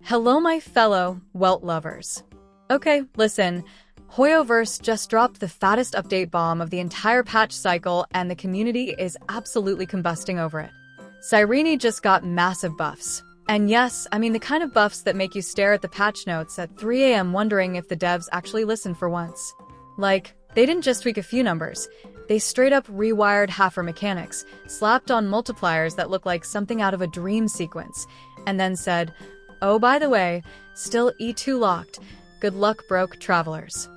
Hello, my fellow Welt lovers. Okay, listen. Hoyoverse just dropped the fattest update bomb of the entire patch cycle, and the community is absolutely combusting over it. Cyrene just got massive buffs. And yes, I mean the kind of buffs that make you stare at the patch notes at 3 AM wondering if the devs actually listened for once. Like, they didn't just tweak a few numbers. They straight up rewired Hsr mechanics, slapped on multipliers that look like something out of a dream sequence, and then said, oh, by the way, still E2 locked. Good luck, broke travelers.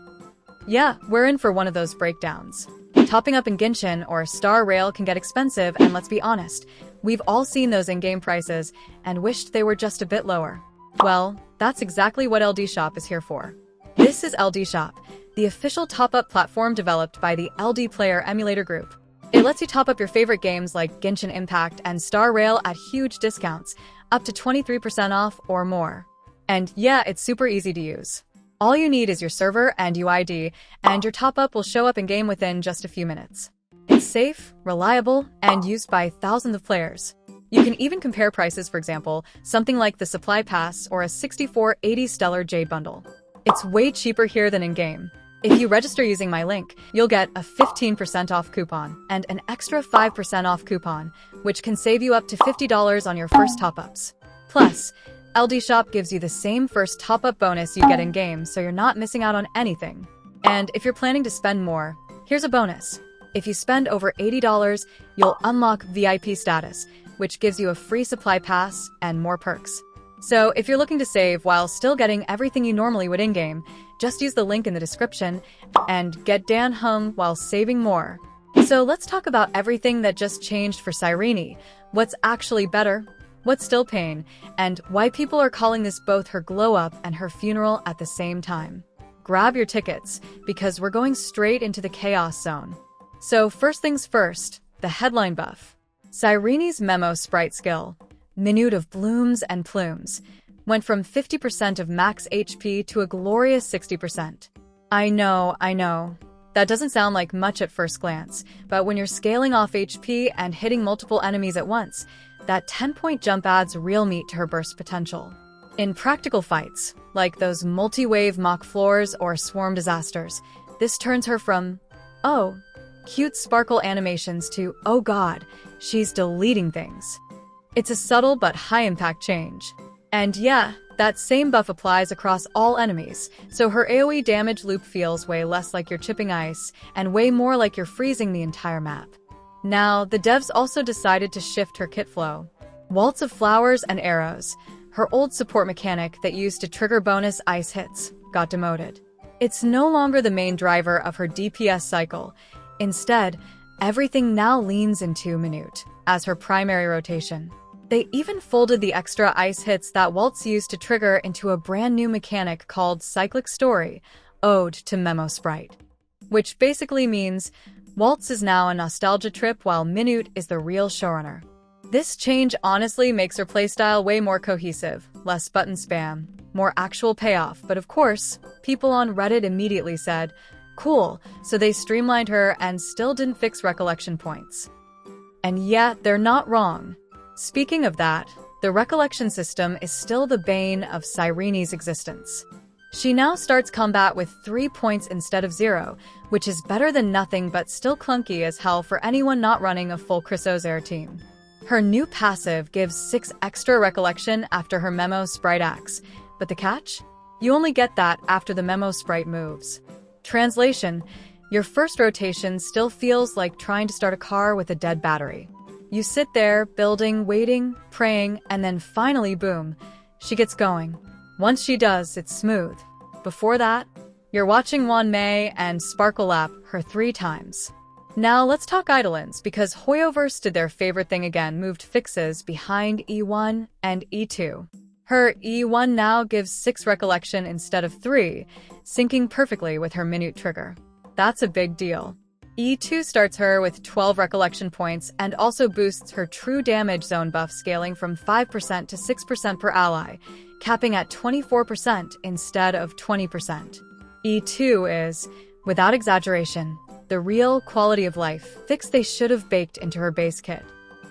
Yeah, we're in for one of those breakdowns. Topping up in Genshin or Star Rail can get expensive, and let's be honest, we've all seen those in-game prices and wished they were just a bit lower. Well, that's exactly what LD Shop is here for. This is LD Shop, the official top-up platform developed by the LD Player Emulator Group. It lets you top up your favorite games like Genshin Impact and Star Rail at huge discounts, up to 23% off or more. And yeah, it's super easy to use. All you need is your server and UID, and your top-up will show up in-game within just a few minutes. It's safe, reliable, and used by thousands of players. You can even compare prices, for example, something like the Supply Pass or a 6480 Stellar Jade Bundle. It's way cheaper here than in-game. If you register using my link, you'll get a 15% off coupon and an extra 5% off coupon, which can save you up to $50 on your first top-ups. Plus, LD Shop gives you the same first top-up bonus you get in-game, so you're not missing out on anything. And if you're planning to spend more, here's a bonus. If you spend over $80, you'll unlock VIP status, which gives you a free supply pass and more perks. So if you're looking to save while still getting everything you normally would in-game, just use the link in the description and get Dan hung while saving more. So let's talk about everything that just changed for Cyrene, what's actually better, what's still pain, and why people are calling this both her glow-up and her funeral at the same time. Grab your tickets, because we're going straight into the chaos zone. So first things first, the headline buff. Cyrene'S memo sprite skill, Minute of Blooms and Plumes, went from 50% of max HP to a glorious 60%. I know. That doesn't sound like much at first glance, but when you're scaling off HP and hitting multiple enemies at once, that 10-point jump adds real meat to her burst potential. In practical fights, like those multi-wave mock floors or swarm disasters, this turns her from, oh, cute sparkle animations to, oh god, she's deleting things. It's a subtle but high-impact change. And yeah, that same buff applies across all enemies, so her AoE damage loop feels way less like you're chipping ice and way more like you're freezing the entire map. Now, the devs also decided to shift her kit flow. Waltz of Flowers and Arrows, her old support mechanic that used to trigger bonus ice hits, got demoted. It's no longer the main driver of her DPS cycle. Instead, everything now leans into Minute as her primary rotation. They even folded the extra ice hits that Waltz used to trigger into a brand new mechanic called Cyclic Story, Ode to Memo Sprite. Which basically means Waltz is now a nostalgia trip while Minute is the real showrunner. This change honestly makes her playstyle way more cohesive, less button spam, more actual payoff, but of course, people on Reddit immediately said, cool, so they streamlined her and still didn't fix recollection points. And yet, they're not wrong. Speaking of that, the Recollection system is still the bane of Cyrene'S existence. She now starts combat with 3 points instead of 0, which is better than nothing but still clunky as hell for anyone not running a full Hsr team. Her new passive gives 6 extra recollection after her Memo Sprite acts, but the catch? You only get that after the Memo Sprite moves. Translation: your first rotation still feels like trying to start a car with a dead battery. You sit there, building, waiting, praying, and then finally, boom, she gets going. Once she does, it's smooth. Before that, you're watching Wan Mei and Sparkle Lap her 3 times. Now let's talk Eidolons, because Hoyoverse did their favorite thing again, moved fixes behind E1 and E2. Her E1 now gives 6 recollection instead of 3, syncing perfectly with her Minute trigger. That's a big deal. E2 starts her with 12 recollection points and also boosts her true damage zone buff, scaling from 5% to 6% per ally, capping at 24% instead of 20%. E2 is, without exaggeration, the real quality of life fix they should have baked into her base kit.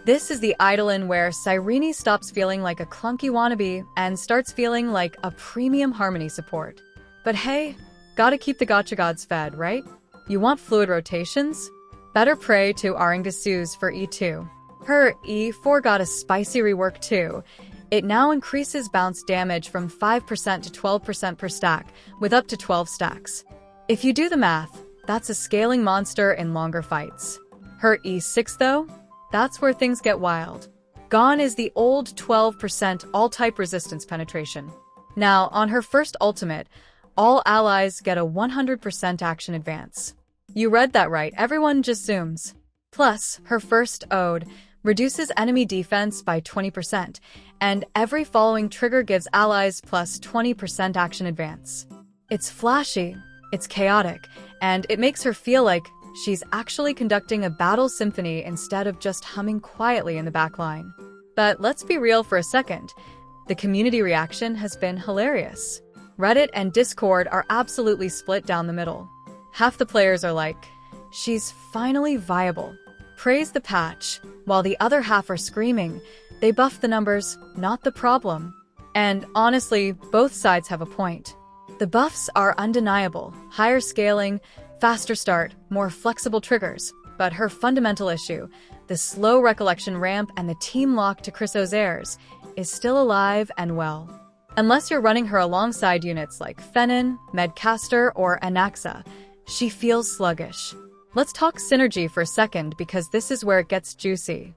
This is the Eidolon where Cyrene stops feeling like a clunky wannabe and starts feeling like a premium harmony support. But hey, gotta keep the gacha gods fed, right? You want fluid rotations? Better pray to Aringdasu's for E2. Her E4 got a spicy rework too. It now increases bounce damage from 5% to 12% per stack, with up to 12 stacks. If you do the math, that's a scaling monster in longer fights. Her E6 though? That's where things get wild. Gone is the old 12% all-type resistance penetration. Now, on her first ultimate, all allies get a 100% action advance. You read that right, everyone just zooms. Plus, her first ode reduces enemy defense by 20%, and every following trigger gives allies plus 20% action advance. It's flashy, it's chaotic, and it makes her feel like she's actually conducting a battle symphony instead of just humming quietly in the backline. But let's be real for a second. The community reaction has been hilarious. Reddit and Discord are absolutely split down the middle. Half the players are like, she's finally viable. Praise the patch, while the other half are screaming, they buffed the numbers, not the problem. And honestly, both sides have a point. The buffs are undeniable, higher scaling, faster start, more flexible triggers, but her fundamental issue, the slow recollection ramp and the team lock to Hsr, is still alive and well. Unless you're running her alongside units like Fenin, Medcaster, or Anaxa, she feels sluggish. Let's talk synergy for a second because this is where it gets juicy.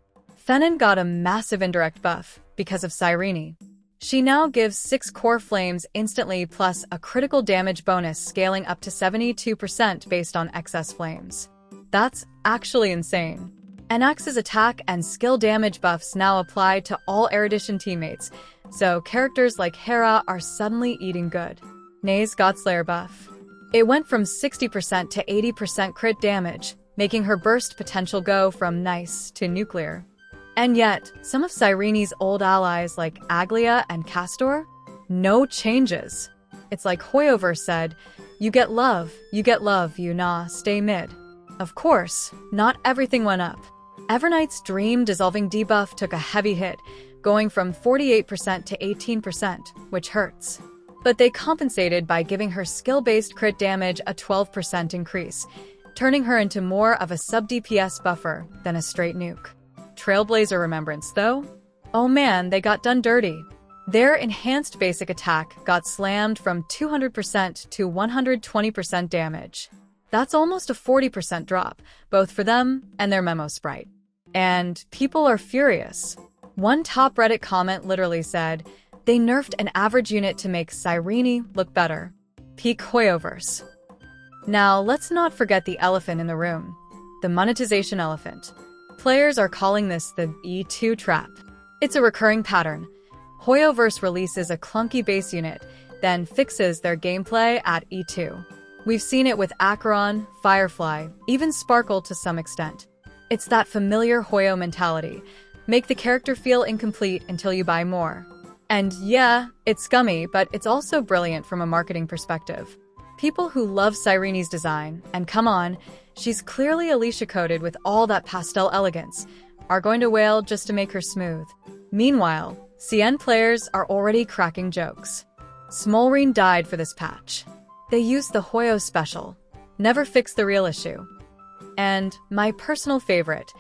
Fenin got a massive indirect buff because of Cyrene. She now gives 6 core flames instantly plus a critical damage bonus scaling up to 72% based on excess flames. That's actually insane. Anax's attack and skill damage buffs now apply to all Erudition teammates, so characters like Hera are suddenly eating good. Nay's Godslayer buff. It went from 60% to 80% crit damage, making her burst potential go from nice to nuclear. And yet, some of Cyrene's old allies like Aglia and Castor? No changes. It's like Hoyoverse said, you get love, you nah, stay mid. Of course, not everything went up. Evernight's Dream dissolving debuff took a heavy hit, going from 48% to 18%, which hurts. But they compensated by giving her skill-based crit damage a 12% increase, turning her into more of a sub-DPS buffer than a straight nuke. Trailblazer Remembrance, though? Oh man, they got done dirty. Their enhanced basic attack got slammed from 200% to 120% damage. That's almost a 40% drop, both for them and their memo sprite. And people are furious. One top Reddit comment literally said, they nerfed an average unit to make Cyrene look better. Peak Hoyoverse. Now, let's not forget the elephant in the room. The monetization elephant. Players are calling this the E2 trap. It's a recurring pattern. Hoyoverse releases a clunky base unit, then fixes their gameplay at E2. We've seen it with Acheron, Firefly, even Sparkle to some extent. It's that familiar Hoyo mentality. Make the character feel incomplete until you buy more. And yeah, it's scummy, but it's also brilliant from a marketing perspective. People who love Cyrene's design, and come on, she's clearly Alicia-coded with all that pastel elegance, are going to wail just to make her smooth. Meanwhile, CN players are already cracking jokes. Smolreen died for this patch. They used the Hoyo special. Never fixed the real issue. And my personal favorite,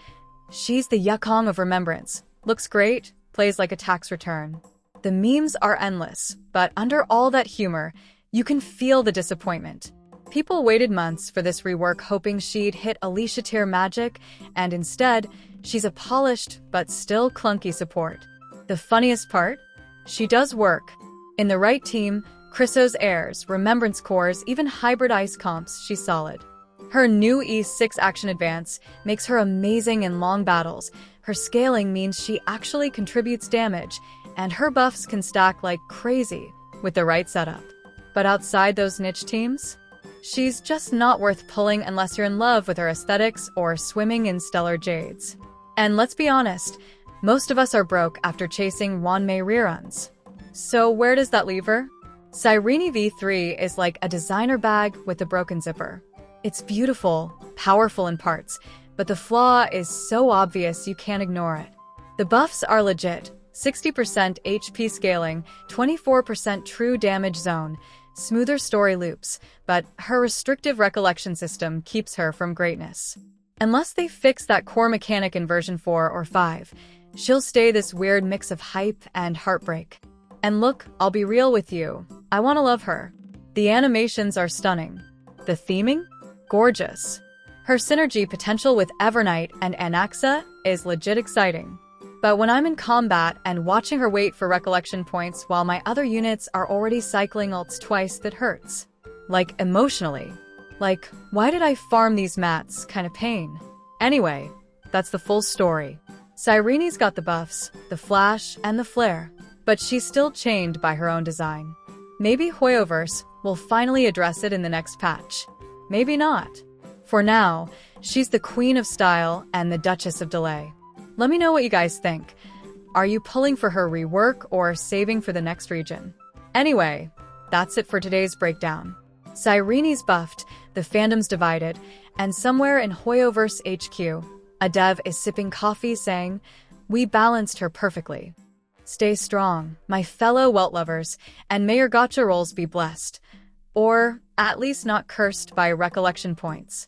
she's the Yukong of Remembrance. Looks great, plays like a tax return. The memes are endless, but under all that humor, you can feel the disappointment. People waited months for this rework hoping she'd hit Alicia tier magic, and instead, she's a polished but still clunky support. The funniest part? She does work. In the right team, Hsr's, Remembrance Cores, even hybrid ice comps, she's solid. Her new E6 action advance makes her amazing in long battles. Her scaling means she actually contributes damage, and her buffs can stack like crazy with the right setup. But outside those niche teams, she's just not worth pulling unless you're in love with her aesthetics or swimming in stellar jades. And let's be honest, most of us are broke after chasing Wanmei reruns. So where does that leave her? Cyrene V3 is like a designer bag with a broken zipper. It's beautiful, powerful in parts, but the flaw is so obvious you can't ignore it. The buffs are legit: 60% HP scaling, 24% true damage zone, smoother story loops, but her restrictive recollection system keeps her from greatness. Unless they fix that core mechanic in version 4 or 5, she'll stay this weird mix of hype and heartbreak. And look, I'll be real with you, I wanna love her. The animations are stunning. The theming? Gorgeous. Her synergy potential with Evernight and Anaxa is legit exciting. But when I'm in combat and watching her wait for recollection points while my other units are already cycling ults twice, that hurts. Like, emotionally. Like, why did I farm these mats kind of pain? Anyway, that's the full story. Cyrene'S got the buffs, the flash, and the flare, but she's still chained by her own design. Maybe Hoyoverse will finally address it in the next patch. Maybe not. For now, she's the queen of style and the duchess of delay. Let me know what you guys think. Are you pulling for her rework or saving for the next region? Anyway, that's it for today's breakdown. Cyrene'S buffed, the fandom's divided, and somewhere in Hoyoverse HQ, a dev is sipping coffee saying, "We balanced her perfectly." Stay strong, my fellow Welt lovers, and may your gacha rolls be blessed. Or at least not cursed by recollection points.